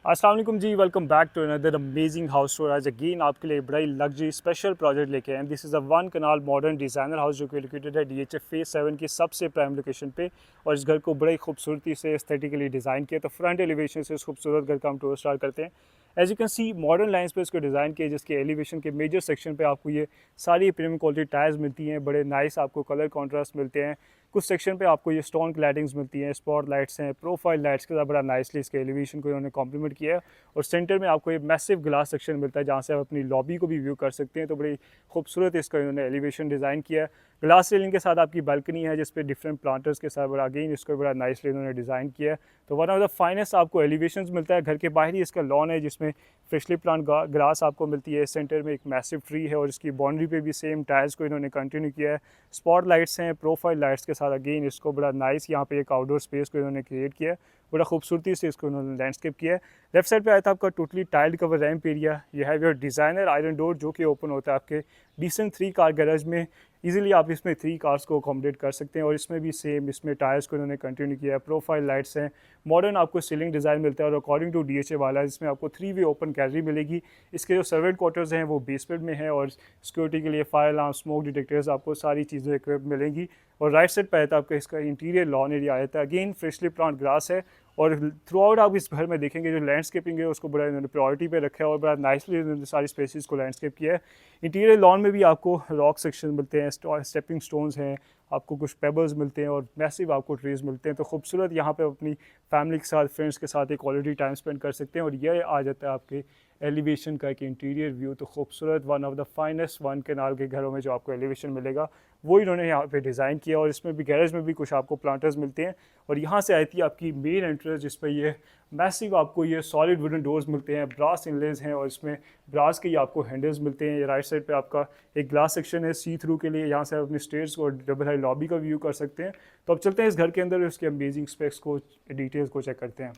अस्सलाम वालेकुम जी, welcome back to another amazing house tour. आज अगेन आपके लिए बड़ा ही लग्जरी स्पेशल प्रोजेक्ट लेके आए हैं। This is a one kanal modern designer house जो कि लोकेटेड है DHF फेज 7 की सबसे प्राइम लोकेशन पे। और इस घर को बड़ी खूबसूरती से एस्थेटिकली डिज़ाइन किया। तो फ्रंट एलिवेशन से इस खूबसूरत घर का हम टूर स्टार्ट करते हैं। As you can see modern lines पे इसको डिज़ाइन किया, जिसके एलिवेशन के मेजर सेक्शन पे आपको ये सारी प्रीमियम क्वालिटी टायर्स मिलती हैं। बड़े नाइस आपको कलर कॉन्ट्रास्ट मिलते हैं। कुछ सेक्शन पे आपको ये स्टोन क्लैडिंग्स मिलती हैं, स्पॉट लाइट्स हैं, प्रोफाइल लाइट्स के साथ बड़ा नाइसली इसके एलिवेशन को इन्होंने कॉम्प्लीमेंट किया है। और सेंटर में आपको ये मैसिव ग्लास सेक्शन मिलता है, जहाँ से आप अपनी लॉबी को भी व्यू कर सकते हैं। तो बड़ी खूबसूरत इसका इन्होंने एलिवेशन डिज़ाइन किया है। ग्लास सीलिंग के साथ आपकी बालकनी है, जिस पे डिफरेंट प्लांटर्स के साथ बड़ा अगेन इसको बड़ा नाइसली इन्होंने डिज़ाइन किया है। तो वन ऑफ द फाइनेस्ट आपको एलिवेशन मिलता है। घर के बाहर ही इसका लॉन है, जिसमें फ्रेशली प्लांट ग्रास आपको मिलती है। सेंटर में एक मैसिव ट्री है और इसकी बाउंड्री पे भी सेम टायर्स को इन्होंने कंटिन्यू किया है। स्पॉट लाइट्स हैं, प्रोफाइल लाइट्स के साथ अगेन इसको बड़ा नाइस यहाँ पे एक आउटडोर स्पेस को इन्होंने क्रिएट किया है। बड़ा खूबसूरती से इसको इन्होंने लैंडस्केप किया है। लेफ्ट साइड पे आया था आपका totally tiled cover ramp area. ये है योर डिज़ाइनर आयरन डोर, जो कि ओपन होता है आपके डिसेंट 3 कार गैराज में। इजीली आप इसमें 3 कार्स को अकोमोडेट कर सकते हैं। और इसमें भी सेम इसमें टायर्स को इन्होंने कंटिन्यू किया है। प्रोफाइल लाइट्स हैं, मॉडर्न आपको सीलिंग डिज़ाइन मिलता है और अकॉर्डिंग टू DHA वाला है, जिसमें आपको 3 वे ओपन गैलरी मिलेगी। इसके जो सर्वेंट क्वार्टर्स हैं वो बेसमेंट में है और सिक्योरिटी के लिए फायर अलार्म, स्मोक डिटेक्टर्स, आपको सारी चीज़ें इक्विप मिलेंगी। और राइट साइड पर आता है आपका इसका इंटीरियर लॉन एरिया आया था। अगेन फ्रेशली प्लांट ग्रास है। और थ्रू आउट आप इस घर में देखेंगे जो लैंडस्केपिंग है उसको बड़ा इन्होंने प्रायोरिटी पे रखा है और बड़ा नाइसली इन्होंने सारी स्पेसिस को लैंडस्केप किया है। इंटीरियर लॉन में भी आपको रॉक सेक्शन मिलते हैं, स्टेपिंग स्टोन्स हैं, आपको कुछ पेबल्स मिलते हैं और मैसिव आपको ट्रीज मिलते हैं। तो खूबसूरत यहाँ पे अपनी फैमिली के साथ, फ्रेंड्स के साथ एक क्वालिटी टाइम स्पेंड कर सकते हैं। और ये आ जाता है आपके एलिवेशन का एक इंटीरियर व्यू। तो खूबसूरत one of the finest one canal के घरों में जो आपको एलिवेशन मिलेगा वो इन्होंने यहाँ पे डिज़ाइन किया। और इसमें भी गैरेज में भी कुछ आपको प्लांटर्स मिलते हैं। और यहाँ से आई थी आपकी मेन एंट्रेंस, जिस पर ये मैसिव आपको ये सॉलिड वुडन डोर्स मिलते हैं, ब्रास इनलेज हैं और इसमें ब्रास के ही आपको हैंडल्स मिलते हैं। ये राइट साइड पे आपका एक ग्लास सेक्शन है सी थ्रू के लिए, यहाँ से आप अपनी स्टेयर्स और डबल हाई लॉबी का व्यू कर सकते हैं। तो अब चलते हैं इस घर के अंदर, उसके अमेजिंग स्पेक्स को, डिटेल्स को चेक करते हैं।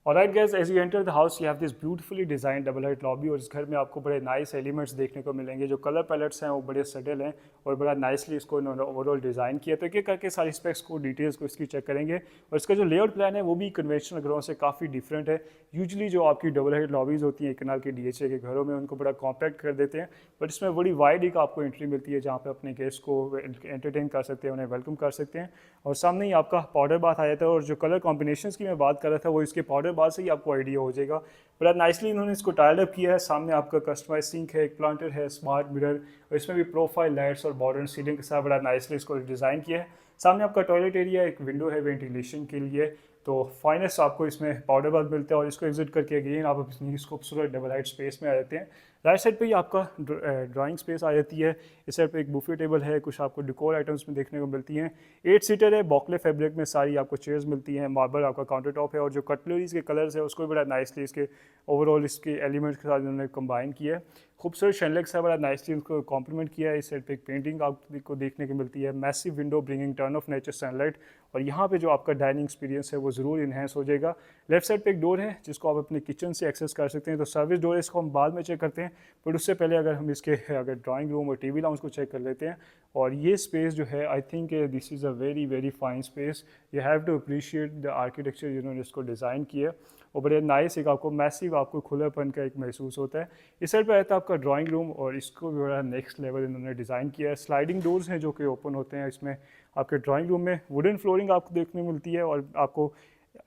Alright guys, as you enter the house, you have this beautifully designed double height lobby। और इस घर में आपको बड़े नाइस एलिमेंट्स देखने को मिलेंगे। जो कलर पैलेट्स हैं वो बड़े सटल हैं और बड़ा नाइसली इसको इन्होंने ओवरऑल डिज़ाइन किया। तो एक एक करके सारी स्पेक्स को, डिटेल्स को इसकी चेक करेंगे। और इसका जो लेआउट प्लान है वो भी कन्वेंशनल घरों से काफ़ी डिफरेंट है। यूजुअली जो आपकी डबल हाइट लॉबीज़ होती हैं कनाल के DHA के घरों में, उनको बड़ा कॉम्पैक्ट कर देते हैं। बट इसमें बड़ी वाइड एक आपको एंट्री मिलती है, जहाँ पे अपने गेस्ट को एंटरटेन कर सकते हैं, उन्हें वेलकम कर सकते हैं। और सामने ही आपका पाउडर बाथ आ जाता है। और जो कलर कॉम्बिनेशंस की मैं बात कर रहा था वो इसके पाउडर बाथ से ही आपको आइडिया हो जाएगा। बड़ा नाइसली इन्होंने इसको टाइल्ड अप किया है। सामने आपका कस्टमाइज सिंक है, एक प्लांटर है, स्मार्ट मिरर, और इसमें भी प्रोफाइल लाइट्स और मॉडर्न सीलिंग के साथ बड़ा नाइसली इसको डिज़ाइन किया है। सामने आपका टॉयलेट एरिया, एक विंडो है वेंटिलेशन के लिए। तो फाइनेस्ट आपको इसमें पाउडर बाथ मिलता है। और इसको एग्जिट करके अगेन आप अपनी इस खूबसूरत डबल हाइट स्पेस में आ जाते हैं। राइट साइड पे ही आपका ड्राइंग स्पेस आ जाती है। इस साइड पे एक बुफे टेबल है, कुछ आपको डिकोर आइटम्स में देखने को मिलती हैं। 8 सीटर है, बॉकले फैब्रिक में सारी आपको चेयर्स मिलती हैं। मार्बल आपका काउंटर टॉप है। और जो कटलरीज के कलर्स है उसको भी बड़ा नाइसली इसके ओवरऑल इसके एलिमेंट्स के साथ उन्होंने कंबाइन किया है। खूबसूरत शैनलेक्स है, बड़ा नाइसली उसको कॉम्प्लीमेंट किया है। इस साइड पे एक पेंटिंग आपको देखने को मिलती है। Massive window bringing turn off nature sunlight. और यहाँ पे जो आपका डाइनिंग एक्सपीरियंस है वो ज़रूर इन्हेंस हो जाएगा। लेफ्ट साइड पे एक डोर है जिसको आप अपने किचन से एक्सेस कर सकते हैं। तो सर्विस डोर है, इसको हम बाद में चेक करते हैं। बट उससे पहले अगर हम इसके अगर ड्राइंग रूम और टीवी लाउंज को चेक कर लेते हैं। और ये स्पेस जो है, I think this is a very very fine space. You have to appreciate the architecture जिन्होंने इसको डिज़ाइन किया है। और बड़े नाइस एक आपको मैसिव आपको खुलापन का एक महसूस होता है। इस साइड पे आता है आपका ड्राइंग रूम और इसको भी बड़ा नेक्स्ट लेवल इन्होंने डिज़ाइन किया है। स्लाइडिंग डोर्स हैं जो कि ओपन होते हैं। इसमें आपके ड्राइंग रूम में वुडन फ्लोरिंग आपको देखने मिलती है। और आपको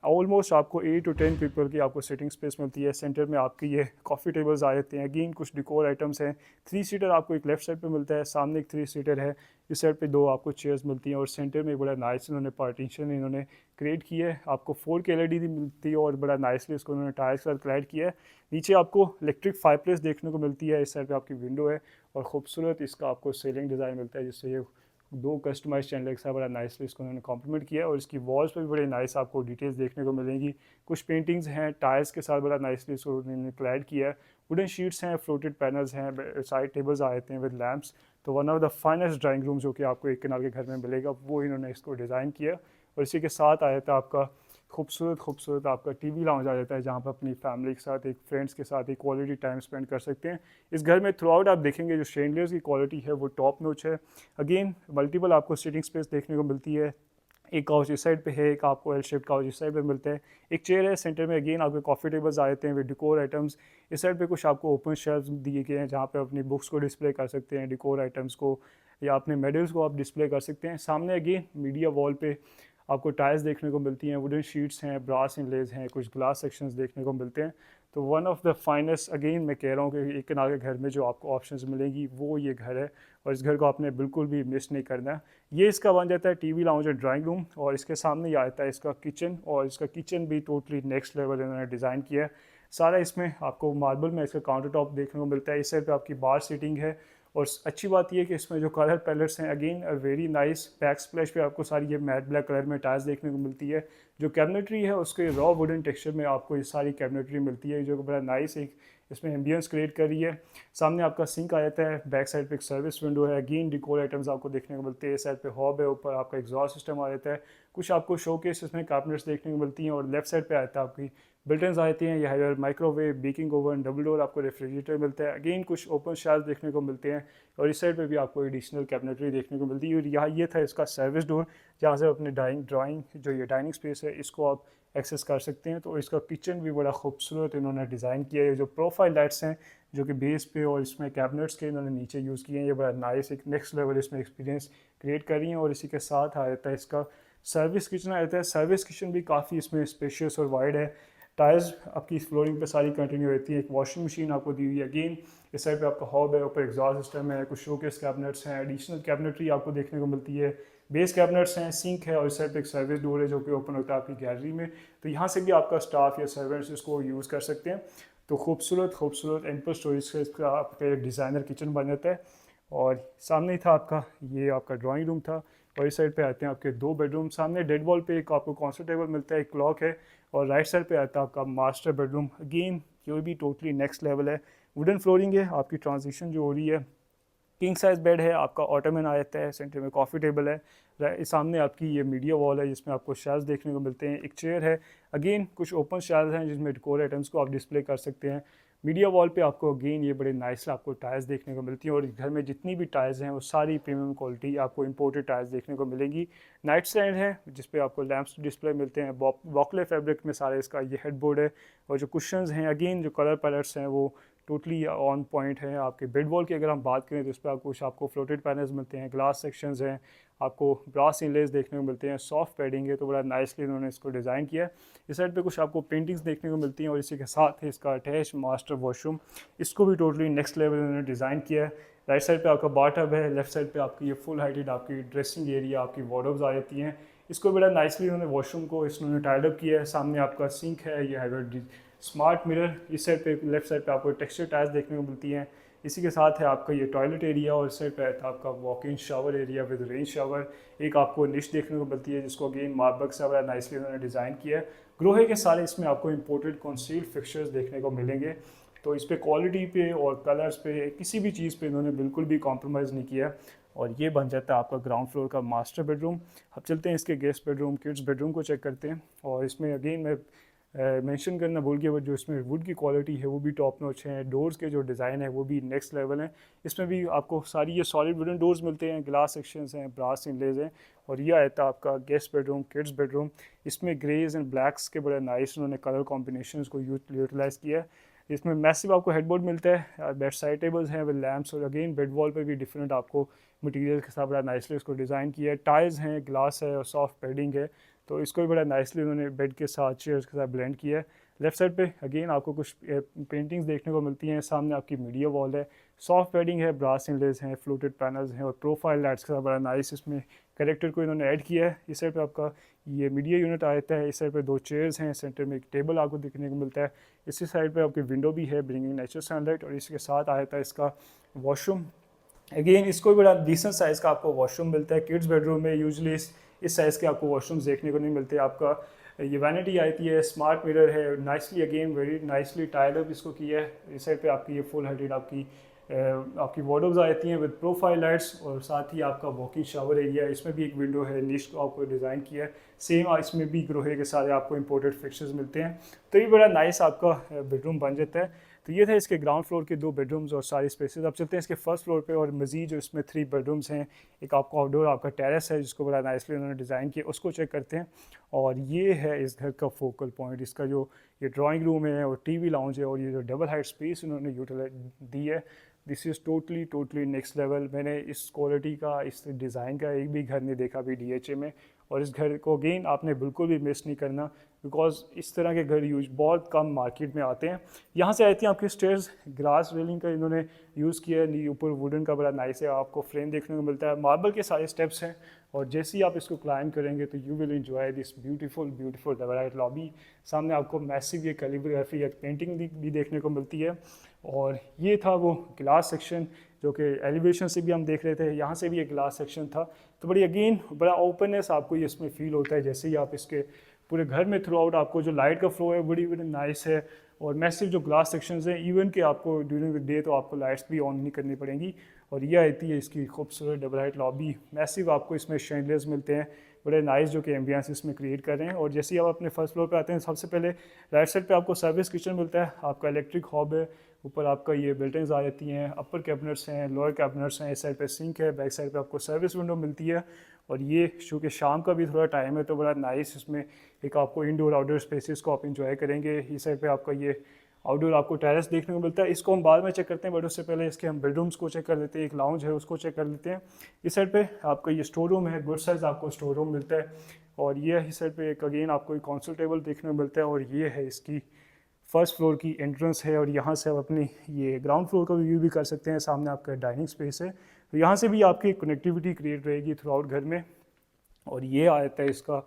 ऑलमोस्ट आपको 8 to 10 पीपल की आपको सिटिंग स्पेस मिलती है। सेंटर में आपकी ये कॉफ़ी टेबल्स आ जाते हैं। अगेन कुछ डिकोर आइटम्स हैं। 3 सीटर आपको एक लेफ्ट साइड पे मिलता है, सामने एक 3 सीटर है। इस साइड पे 2 आपको चेयर्स मिलती हैं। और सेंटर में बड़ा नाइस इन्होंने पार्टीशन इन्होंने क्रिएट किया है। आपको 4K LED मिलती है और बड़ा नाइसली इसको उन्होंने टाइल्स के साथ क्लैड किया है। नीचे आपको इलेक्ट्रिक फायरप्लेस देखने को मिलती है। इस साइड पे आपकी विंडो है और खूबसूरत इसका आपको सीलिंग डिज़ाइन मिलता है, जिससे ये 2 कस्टमाइज चैनल के साथ बड़ा नाइसली इसको उन्होंने कॉम्प्लीमेंट किया है। और इसकी वॉल्स पे भी बड़े नाइस आपको डिटेल्स देखने को मिलेंगी। कुछ पेंटिंग्स हैं टायर्स के साथ, बड़ा नाइसली इसको उन्होंने क्लैड किया है। वुडन शीट्स हैं, फ्लोटेड पैनल्स हैं, साइड टेबल्स आ जाते हैं विद लैम्प्स। तो one of the finest drawing room जो कि आपको एक कनाल के घर में मिलेगा वो इन्होंने इसको डिज़ाइन किया। और इसी के साथ आया था आपका खूबसूरत खूबसूरत आपका टीवी लाउंज आ जाता है, जहाँ पर अपनी फैमिली के साथ, एक फ्रेंड्स के साथ एक क्वालिटी टाइम स्पेंड कर सकते हैं। इस घर में थ्रू आउट आप देखेंगे जो शेंडलियर्स की क्वालिटी है वो टॉप नॉच है। अगेन मल्टीपल आपको सिटिंग स्पेस देखने को मिलती है। एक काउच इस साइड पे है, एक आपको एल शेप्ड काउच इस साइड पे मिलते हैं। एक चेयर है सेंटर में, अगेन आपके कॉफ़ी टेबल्स आ जाते हैं विद डिकोर आइटम्स। इस साइड पे कुछ आपको ओपन शेल्फ्स दिए गए हैं जहाँ पे अपनी बुक्स को डिस्प्ले कर सकते हैं, डिकोर आइटम्स को या अपने मेडल्स को आप डिस्प्ले कर सकते हैं। सामने अगेन मीडिया वॉल पे आपको टाइल्स देखने को मिलती हैं, वुडन शीट्स हैं, ब्रास इनलेज हैं, कुछ ग्लास सेक्शंस देखने को मिलते हैं। तो one of the finest, again मैं कह रहा हूँ कि एक कनाल के घर में जो आपको ऑप्शंस मिलेंगी वो ये घर है, और इस घर को आपने बिल्कुल भी मिस नहीं करना है। ये इसका बन जाता है TV lounge and drawing room, और इसके सामने ही आता है इसका किचन, और इसका किचन भी टोटली नेक्स्ट लेवल इन्होंने डिज़ाइन किया है। सारा इसमें आपको मार्बल में इसका काउंटर टॉप देखने को मिलता है। इस साइड पे आपकी बार सीटिंग है, और अच्छी बात यह है कि इसमें जो कलर पैलेट्स हैं again very nice. Back splash पे आपको सारी ये मैट ब्लैक कलर में टाइल्स देखने को मिलती है। जो कैबिनेटरी है उसके रॉ वुडन टेक्सचर में आपको ये सारी कैबिनेटरी मिलती है, जो बड़ा नाइस एक इसमें एम्बियंस क्रिएट कर रही है। सामने आपका सिंक आ जाता है, बैक साइड पे एक सर्विस विंडो है, अगेन डिकोर आइटम्स आपको देखने को मिलते हैं। इस साइड पे हॉब है, ऊपर आपका एग्जॉस्ट सिस्टम आ जाता है, कुछ आपको शोकेस इसमें कैबिनेट्स देखने को मिलती हैं, और लेफ्ट साइड पे आता है आपकी बिल्टन्स आती हैं। यह microwave, baking oven, double door आपको रेफ्रिजरेटर मिलता है, अगेन कुछ ओपन शेल्फ देखने को मिलते हैं, और इस साइड पे भी आपको एडिशनल कैबिनेटरी देखने को मिलती है। और यहाँ ये था इसका सर्विस डोर, जहाँ से अपने ड्राइंग जो ये डाइनिंग स्पेस है इसको आप एक्सेस कर सकते हैं। तो इसका किचन भी बड़ा खूबसूरत इन्होंने डिज़ाइन किया है। जो प्रोफाइल लाइट्स हैं जो कि बेस पे और इसमें कैबिनेट्स के इन्होंने नीचे यूज़ किए हैं, ये बड़ा नाइस एक नेक्स्ट लेवल इसमें एक्सपीरियंस क्रिएट कर रही हैं। और इसी के साथ आ जाता है इसका सर्विस किचन आ जाता है। सर्विस किचन भी काफ़ी इसमें स्पेशियस और वाइड है। टाइल्स आपकी फ्लोरिंग पे सारी कंटिन्यू रहती है। एक वॉशिंग मशीन आपको दी हुई है, अगेन इस साइड पे आपका हॉब है, ऊपर एग्जॉस्ट सिस्टम है, कुछ शोकेस कैबिनेट्स हैं, एडिशनल कैबिनेटरी आपको देखने को मिलती है, बेस कैबिनेट्स हैं, सिंक है, और इस साइड पे एक सर्विस डोर है जो कि ओपन होता है आपकी गैलरी में। तो यहाँ से भी आपका स्टाफ या सर्वेंट्स इसको यूज़ कर सकते हैं। तो खूबसूरत एम्पल स्टोरेज का इसका आपका एक डिज़ाइनर किचन बन जाता है। और सामने ही था आपका, ये आपका ड्राइंग रूम था, और इस साइड पे आते हैं आपके 2 बेडरूम। सामने डेड वॉल पे एक आपको कॉन्सर्ट टेबल मिलता है, एक क्लॉक है, और राइट साइड पे आता है आपका मास्टर बेडरूम, अगेन ये भी टोटली नेक्स्ट लेवल है। वुडन फ्लोरिंग है, आपकी ट्रांजिशन जो हो रही है, किंग साइज बेड है आपका, ऑटोमन आ जाता है, सेंटर में कॉफ़ी टेबल है, सामने आपकी ये मीडिया वॉल है जिसमें आपको शेल्फ देखने को मिलते हैं, एक चेयर है, अगेन कुछ ओपन शेल्फ हैं जिसमें डेकोर आइटम्स को आप डिस्प्ले कर सकते हैं। मीडिया वॉल पे आपको अगेन ये बड़े नाइस आपको टायर्स देखने को मिलती हैं, और घर में जितनी भी टायर्स हैं वो सारी प्रीमियम क्वालिटी आपको इंपोर्टेड टायर्स देखने को मिलेंगी। नाइट स्टैंड है जिस पे आपको लैंप्स डिस्प्ले मिलते हैं, बॉकले फैब्रिक में सारे इसका ये हेडबोर्ड है, और जो कुशंस हैं अगेन जो कलर पैलेट्स हैं वो टोटली ऑन पॉइंट है। आपके बेड वॉल की अगर हम बात करें तो इस पर आपको फ्लोटेड पैनल्स मिलते हैं, ग्लास सेक्शंस हैं, आपको ब्रास इनलेस देखने को मिलते हैं, सॉफ्ट पैडिंग है, तो बड़ा नाइसली उन्होंने इसको डिज़ाइन किया है। इस साइड पे कुछ आपको पेंटिंग्स देखने को मिलती हैं, और इसी के साथ है इसका अटैच मास्टर वॉशरूम, इसको भी टोटली नेक्स्ट लेवल उन्होंने डिज़ाइन किया है। राइट साइड पे आपका बाथटब है, लेफ्ट साइड पे आपकी ये फुल हाइटेड आपकी ड्रेसिंग एरिया, आपकी वार्डरोब्स आ जाती हैं। इसको बड़ा नाइसली उन्होंने वॉशरूम को इसने टाइड अप किया है। सामने आपका सिंक है, ये है स्मार्ट मिरर, इस साइड पे लेफ्ट साइड पे आपको टेक्सचर टाइल्स देखने को मिलती हैं। इसी के साथ है आपका ये टॉयलेट एरिया, और इस साइड पे था आपका walk in shower area with rain shower. एक आपको निश देखने को मिलती है जिसको अगेन मार्बल से बड़ा नाइसली उन्होंने डिज़ाइन किया है। ग्रोहे के सारे इसमें आपको इंपोर्टेड कंसील्ड फिक्सचर्स देखने को मिलेंगे। तो इस पर क्वालिटी पे और कलर्स पे किसी भी चीज़ पे इन्होंने बिल्कुल भी कॉम्प्रोमाइज़ नहीं किया। और ये बन जाता है आपका ग्राउंड फ्लोर का मास्टर बेडरूम। अब चलते हैं इसके गेस्ट बेडरूम, किड्स बेडरूम को चेक करते हैं। और इसमें अगेन मैं मेंशन करना भूल गया, बट जो इसमें वुड की क्वालिटी है वो भी टॉप नॉच है, डोर्स के जो डिज़ाइन है वो भी नेक्स्ट लेवल है। इसमें भी आपको सारी ये सॉलिड वुडन डोर्स मिलते हैं, ग्लास सेक्शंस हैं, ब्रास इनलेज हैं। और ये आता है आपका गेस्ट बेडरूम, किड्स बेडरूम। इसमें ग्रेज एंड ब्लैक्स के बड़े नाइस उन्होंने कलर कॉम्बिनेशन को यूटिलाइज़ किया है। इसमें मैसिव आपको हेडबोर्ड मिलता है, बेड साइड टेबल्स हैं विद लैम्प्स, और अगेन बेड वॉल पे भी डिफरेंट आपको मटेरियल के साथ बड़ा नाइसली उसको डिज़ाइन किया है। टाइल्स हैं, ग्लास है, और सॉफ्ट पैडिंग है, तो इसको भी बड़ा नाइसली उन्होंने बेड के साथ चेयर्स के साथ ब्लेंड किया है। लेफ्ट साइड पे अगेन आपको कुछ पेंटिंग्स देखने को मिलती हैं। सामने आपकी मीडिया वॉल है, सॉफ्ट पैडिंग है, ब्रास इनलेस हैं, फ्लोटेड पैनल्स हैं, और प्रोफाइल लाइट्स का बड़ा नाइस इसमें करेक्टर को इन्होंने ऐड किया है। इस साइड पे आपका ये मीडिया यूनिट आता है, इस साइड पे 2 चेयर्स हैं, सेंटर में एक टेबल आपको देखने को मिलता है। इसी साइड पे आपकी विंडो भी है ब्रिंगिंग नेचुरल सनलाइट, और इसके साथ आता है इसका वॉशरूम। अगेन इसको भी बड़ा डिसेंट साइज़ का आपको वॉशरूम मिलता है। किड्स बेडरूम में यूजुअली इस साइज़ के आपको वॉशरूम्स देखने को नहीं मिलते। आपका ये वैनिटी आती है, स्मार्ट मिरर है, nicely again very nicely tied up इसको किया है। इस साइड पे आपकी ये फुल हाइटेड आपकी वार्डरोब्स आ जाती हैं विद प्रोफाइल लाइट्स, और साथ ही आपका वॉकिंग शावर एरिया, इसमें भी एक विंडो है, निश को आपको डिज़ाइन किया है। सेम इसमें भी ग्रोहे के सारे आपको इंपोर्टेड फिक्चर्स मिलते हैं। तो ये बड़ा नाइस आपका बेडरूम बन जाता है। तो ये था इसके ग्राउंड फ्लोर के 2 बेडरूम्स और सारी स्पेसेस। अब चलते हैं इसके फर्स्ट फ्लोर पे और मज़ीद जो इसमें 3 बेडरूम्स हैं, एक आपका आउटडोर आपका टेरेस है जिसको बड़ा नाइसली उन्होंने डिज़ाइन किया, उसको चेक करते हैं। और ये है इस घर का फोकल पॉइंट, इसका जो ये ड्राइंग रूम है और टीवी लाउंज है और ये जो डबल हाइट स्पेस उन्होंने यूटिलाइज दी है, this is totally next level. मैंने इस क्वालिटी का, इस डिज़ाइन का एक भी घर नहीं देखा अभी DHA में। और इस घर को अगेन आपने बिल्कुल भी मिस नहीं करना, बिकॉज इस तरह के घर यूज बहुत कम मार्केट में आते हैं। यहाँ से आती हैं आपकी स्टेयर्स, ग्लास रेलिंग का इन्होंने यूज़ किया है, ऊपर वुडन का बड़ा नाइस है, आपको फ्रेम देखने को मिलता है, मार्बल के सारे स्टेप्स हैं। और जैसे ही आप इसको क्लाइम करेंगे तो you will enjoy this beautiful double height lobby. सामने आपको मैसिव ये कैलीग्राफी या पेंटिंग भी देखने को मिलती है। और ये था वो ग्लास सेक्शन जो कि एलिवेशन से भी हम देख रहे थे, यहाँ से भी एक ग्लास सेक्शन था। तो बड़ी अगेन बड़ा ओपननेस आपको ये इसमें फील होता है जैसे ही आप इसके पूरे घर में थ्रू आउट आपको जो लाइट का फ्लो है बड़ी नाइस है। और मैसिव जो ग्लास सेक्शंस हैं, इवन कि आपको ड्यूरिंग द डे तो आपको लाइट्स भी ऑन नहीं करनी पड़ेंगी। और ये आती है इसकी खूबसूरत डबल हाइट लॉबी, मैसिव आपको इसमें शैंडलियर्स मिलते हैं, बड़े नाइस जो कि एम्बियंस इसमें क्रिएट कर रहे हैं। और जैसे ही आप अपने फर्स्ट फ्लोर पे आते हैं, सबसे पहले राइट साइड पे आपको सर्विस किचन मिलता है, आपका इलेक्ट्रिक हॉब है, ऊपर आपका ये बिल्टिंग्स आ जाती हैं, अपर कैबिनेट्स हैं, लोअर कैबिनेट्स हैं, इस साइड पे सिंक है, बैक साइड पे आपको सर्विस विंडो मिलती है। और ये चूँकि शाम का भी थोड़ा टाइम है तो बड़ा नाइस इसमें एक आपको इंडोर आउटडोर स्पेसिस को आप इंजॉय करेंगे। इस साइड पे आपका ये आउटडोर आपको टेरेस देखने को मिलता है, इसको हम बाद में चेक करते हैं, बट उससे पहले इसके हम बेडरूम्स को चेक कर लेते हैं। एक लाउंज है उसको चेक कर लेते हैं। इस साइड पे आपका ये स्टोर रूम है, गुड साइज आपको स्टोर रूम मिलता है। और ये इस साइड पे एक अगेन आपको एक कंसोल टेबल देखने को मिलता है। और ये है इसकी फर्स्ट फ्लोर की एंट्रेंस है और यहाँ से आप अपनी ये ग्राउंड फ्लोर का व्यू भी कर सकते हैं। सामने आपका डाइनिंग स्पेस है, तो यहाँ से भी आपकी कनेक्टिविटी क्रिएट रहेगी थ्रू आउट घर में। और ये आता है इसका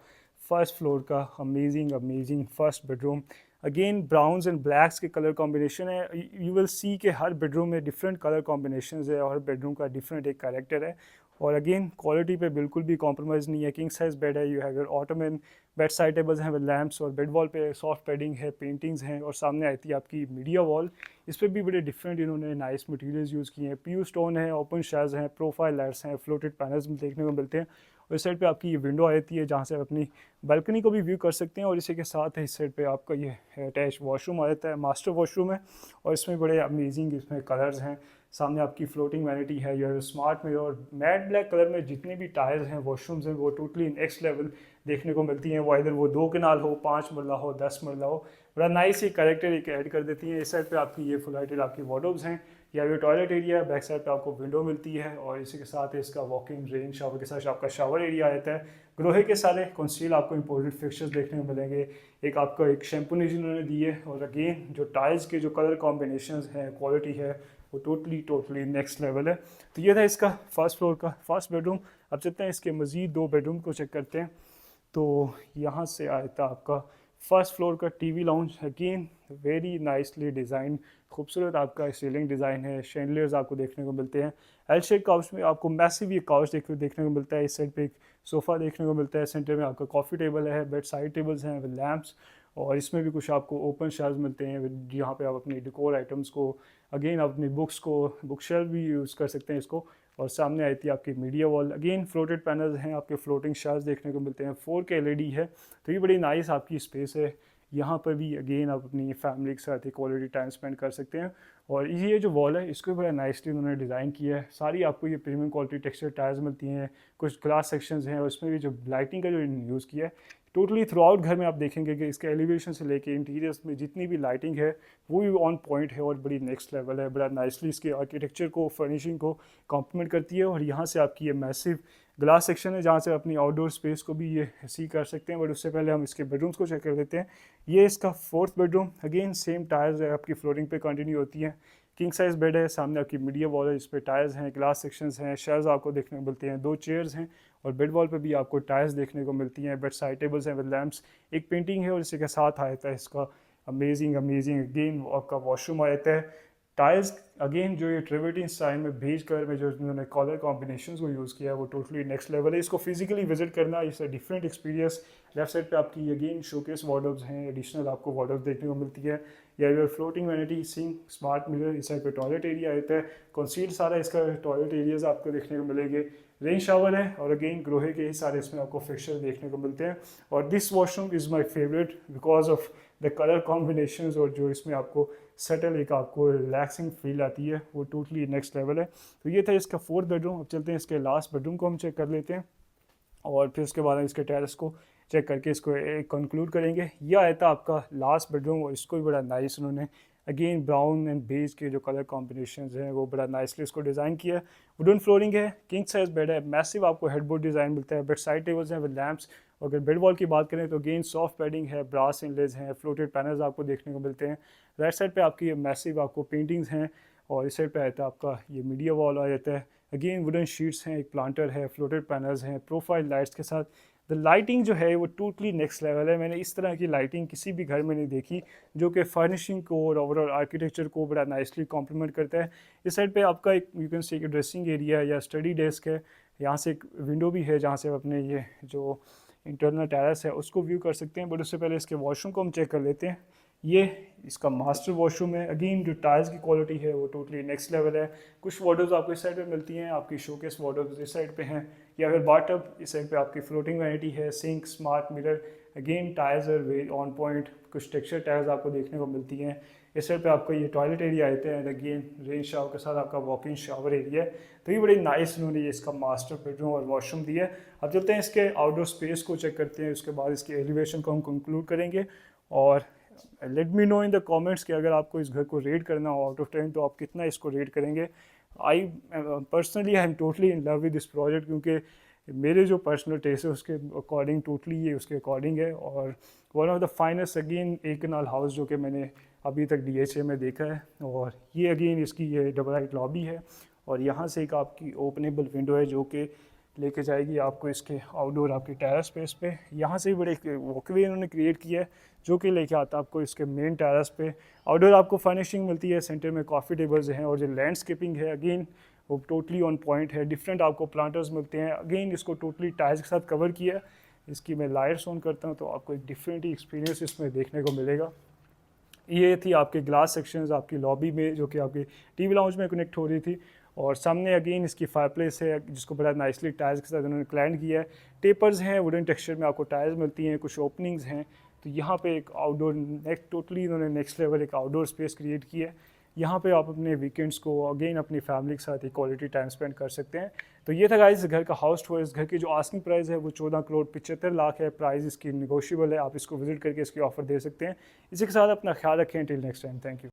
फर्स्ट फ्लोर का amazing first bedroom. Again browns and blacks के कलर कॉम्बिनेशन है, यू विल सी के हर बेडरूम में डिफरेंट कलर कॉम्बिनेशन है और हर बेडरूम का डिफरेंट एक कैरेक्टर है। और अगेन क्वालिटी पे बिल्कुल भी कॉम्प्रोमाइज़ नहीं है, किंग साइज बेड है, you have your Ottoman bed side tables हैं विद लैम्प्स, और बेड वॉल पे सॉफ्ट पैडिंग है, पेंटिंग्स हैं। और सामने आती है आपकी मीडिया वॉल, इस पर भी बड़े डिफरेंट इन्होंने नाइस मटेरियल्स यूज़ किए हैं, पीयू स्टोन है, ओपन शेल्स हैं, प्रोफाइल लाइट्स हैं, फ्लोटेड पैनल्स देखने को मिलते हैं। और इस साइड पे आपकी ये विंडो आती है जहाँ से आप अपनी बालकनी को भी व्यू कर सकते हैं। और इसी के साथ इस साइड पे आपका ये अटैच वॉशरूम आ जाता है, मास्टर वॉशरूम है, और इसमें बड़े अमेजिंग इसमें कलर्स हैं। सामने आपकी फ्लोटिंग वैनिटी है, या smart mirror, matte black colour में जितने भी टायर्स हैं वॉशरूम्स हैं वो टोटली नेक्स्ट लेवल देखने को मिलती हैं। वो इधर वो 2 कनाल हो, 5 मरला हो, 10 मरला हो, बड़ा नाइस ये कैरेक्टर एक ऐड कर देती हैं। इस साइड पे आपकी ये फुल हाइटेड आपकी वार्डरोब्स हैं, या ये टॉयलेट एरिया, बैक साइड पे आपको विंडो मिलती है। और इसी के साथ इसका वॉकिंग रेन शावर के साथ आपका शावर एरिया आता है। ग्रोहे के सारे कंसील आपको इंपोर्टेड फिक्चर्स देखने को मिलेंगे, एक आपका एक शैम्पू नीज उन्होंने दी है। और अगेन जो टाइल्स के जो कलर कॉम्बिनेशन हैं, क्वालिटी है, वो टोटली नेक्स्ट लेवल है। तो ये था इसका फर्स्ट फ्लोर का फर्स्ट बेडरूम। अब चलते हैं इसके मज़ीद 2 बेडरूम को चेक करते हैं। तो यहाँ से आया था आपका फर्स्ट फ्लोर का TV lounge, again very nicely design, खूबसूरत आपका सीलिंग डिज़ाइन है, शैंडलियर्स आपको देखने को मिलते हैं। एल शेप काउच में आपको मैसिव ये काउच देखने को मिलता है। इस साइड पे एक सोफ़ा देखने को मिलता है, सेंटर में आपका कॉफ़ी टेबल है, बेड साइड टेबल्स हैं विद लैम्प्स। और इसमें भी कुछ आपको ओपन शेल्व्स मिलते हैं जहाँ पे आप अपनी डेकोर आइटम्स को, अगेन आप अपनी बुक्स को, बुक शेल्फ भी यूज़ कर सकते हैं इसको। और सामने आई थी आपकी media wall, again floated panels हैं, आपके फ्लोटिंग शेल्व्स देखने को मिलते हैं, 4K LED है। तो ये बड़ी नाइस आपकी स्पेस है, यहाँ पर भी अगेन आप अपनी फैमिली के साथ ही क्वालिटी टाइम स्पेंड कर सकते हैं। और ये जो वॉल है इसको बड़ा नाइसली उन्होंने डिज़ाइन किया है, सारी आपको ये प्रीमियम क्वालिटी टेक्सचर टायर्स मिलती हैं, कुछ ग्लास सेक्शंस हैं, और इसमें भी जो लाइटिंग का जो यूज़ किया है टोटली थ्रू आउट घर में आप देखेंगे कि इसके एलिवेशन से लेके इंटीरियर्स में जितनी भी लाइटिंग है वो भी ऑन पॉइंट है और बड़ी नेक्स्ट लेवल है, बड़ा नाइसली इसके आर्किटेक्चर को, फर्निशिंग को कॉम्प्लीमेंट करती है। और यहाँ से आपकी ये मैसिव ग्लास सेक्शन है जहाँ से अपनी आउटडोर स्पेस को भी ये सी कर सकते हैं। बट उससे पहले हम इसके बेडरूम्स को चेक कर लेते हैं। ये इसका 4th bedroom, again same tyres है आपकी फ्लोरिंग पे कंटिन्यू होती हैं, किंग साइज बेड है, सामने आपकी मीडिया वॉल है, इस पर टायर्स हैं, ग्लास सेक्शंस हैं, शेल्व्स आपको देखने को मिलते हैं, 2 चेयर्स हैं, और बेड वॉल पे भी आपको टायर्स देखने को मिलती हैं, बेड साइड टेबल्स हैं विद लैम्प्स, एक पेंटिंग है, और इसी के साथ आता है इसका अमेजिंग अगेन आपका वॉशरूम आ जाता है। टाइल्स अगेन जो ये ट्रिवेटिन स्टाइल में बेज कलर में जो इन्होंने कलर कॉम्बिनेशन को यूज़ किया है वो टोटली नेक्स्ट लेवल है। इसको फिजिकली विजिट करना इस डिफरेंट एक्सपीरियंस। लेफ्ट साइड पे आपकी अगेन शोकेस वार्डरोब्स हैं, एडिशनल आपको वार्डरोब देखने को मिलती है, या your floating vanity, sink, smart mirror, इस साइड पे टॉयलेट एरिया आता है, कंसील सारा इसका टॉयलेट एरियाज आपको देखने को मिलेंगे। रेन शावर है और अगेन ग्रोहे के ही सारे इसमें आपको फिक्चर देखने को मिलते हैं। और this washroom is my favourite because of the colour combinations और जो इसमें आपको सेटल एक आपको रिलैक्सिंग फील आती है वो टोटली नेक्स्ट लेवल है। तो ये था इसका 4th बेडरूम। अब चलते हैं इसके लास्ट बेडरूम को हम चेक कर लेते हैं और फिर उसके बाद हम इसके टेरेस को चेक करके इसको कंक्लूड करेंगे। यह आया था आपका लास्ट बेडरूम और इसको भी बड़ा नाइस उन्होंने अगेन ब्राउन एंड बेज के जो कलर कॉम्बिनेशन हैं वो बड़ा नाइसली इसको डिज़ाइन किया है। वुडन फ्लोरिंग है, किंग साइज बेड है, मैसिव आपको हेडबोर्ड डिज़ाइन मिलता है, बेड साइड टेबल्स हैं विद लैम्प्स। अगर बेड वॉल की बात करें तो अगेन सॉफ्ट बेडिंग है, ब्रास इनलेज हैं, फ्लोटेड पैनल्स आपको देखने को मिलते हैं। राइट साइड पे आपकी मैसिव आपको पेंटिंग्स हैं और इस साइड पे आता है आपका ये मीडिया वॉल आ जाता है। अगेन वुडन शीट्स हैं, एक प्लांटर है, फ्लोटेड पैनल्स हैं, प्रोफाइल लाइट्स के साथ। द लाइटिंग जो है वो टोटली नेक्स्ट लेवल है। मैंने इस तरह की लाइटिंग किसी भी घर में नहीं देखी जो कि फर्निशिंग को और ओवरऑल आर्किटेक्चर को बड़ा नाइसली कॉम्प्लीमेंट करता है। इस साइड पे आपका एक you can say dressing area या स्टडी डेस्क है, यहाँ से एक विंडो भी है जहाँ से आप अपने ये जो इंटरनल टेरेस है उसको व्यू कर सकते हैं। बट उससे पहले इसके वॉशरूम को हम चेक कर लेते हैं। ये इसका मास्टर वॉशरूम है। अगेन जो टाइल्स की क्वालिटी है वो टोटली नेक्स्ट लेवल है। कुछ वार्डरोब्स आपको इस साइड पे मिलती हैं, आपकी शोकेस वार्डरोब्स इस साइड पे हैं, या फिर बाथटब इस साइड पे आपकी फ्लोटिंग वैनिटी है, sink, smart mirror. Again tiles are very on point, कुछ टेक्सचर टाइल्स आपको देखने को मिलती हैं। इस साइड पे आपका ये टॉयलेट एरिया आते हैं, अगेन रेन शावर के साथ आपका वॉक इन शावर एरिया है। तो ये बड़ी नाइस उन्होंने ये इसका मास्टर बेडरूम और वॉशरूम दिया है। अब चलते हैं इसके आउटडोर स्पेस को चेक करते हैं, उसके बाद इसके एलिवेशन को हम कंक्लूड करेंगे। और let me know in the comments कि अगर आपको इस घर को रेट करना हो आउट ऑफ 10 तो आप कितना इसको रेट करेंगे। I personally I am totally in love with this project, क्योंकि मेरे जो पर्सनल टेस्ट है उसके अकॉर्डिंग टोटली ये उसके अकॉर्डिंग है। और one of the finest again एक कनाल हाउस जो कि मैंने अभी तक DHA में देखा है। और ये अगेन इसकी ये डबल हाइट लॉबी है और यहाँ से एक आपकी ओपनेबल विंडो है जो कि लेके जाएगी आपको इसके आउटडोर आपके टेरेस स्पेस पे। यहाँ से भी बड़े वॉकवे इन्होंने क्रिएट किया है जो कि लेके आता है आपको इसके मेन टेरेस पे। आउटडोर आपको फर्निशिंग मिलती है, सेंटर में कॉफ़ी टेबल्स हैं और जो लैंडस्केपिंग है अगेन वो टोटली ऑन पॉइंट है। डिफरेंट आपको प्लांटर्स मिलते हैं। अगेन इसको टोटली टाइल्स के साथ कवर किया है। इसकी मैं लाइट्स ऑन करता हूँ तो आपको एक डिफरेंट ही एक्सपीरियंस इसमें देखने को मिलेगा। ये थी आपके ग्लास सेक्शंस आपकी लॉबी में जो कि आपकी टीवी लाउंज में कनेक्ट हो रही थी। और सामने अगेन इसकी फायरप्लेस है जिसको बड़ा नाइसली टाइल्स के साथ उन्होंने क्लैंड किया है। टेपर्स हैं, वुडन टेक्सचर में आपको टाइल्स मिलती हैं, कुछ ओपनिंग्स हैं। तो यहाँ पे एक आउटडोर टोटली इन्होंने नेक्स्ट लेवल एक आउटडोर स्पेस क्रिएट की है। यहाँ पे आप अपने वीकेंड्स को अगेन अपनी फैमिली के साथ एक क्वालिटी टाइम स्पेंड कर सकते हैं। तो ये था गाइस घर का हाउस टूर। इस घर की जो आस्किंग प्राइस है वो 14,75,00,000 है। प्राइस इसकी निगोशियबल है, आप इसको विजिट करके इसकी ऑफर दे सकते हैं। इसी के साथ अपना ख्याल रखें। Till next time, thank you.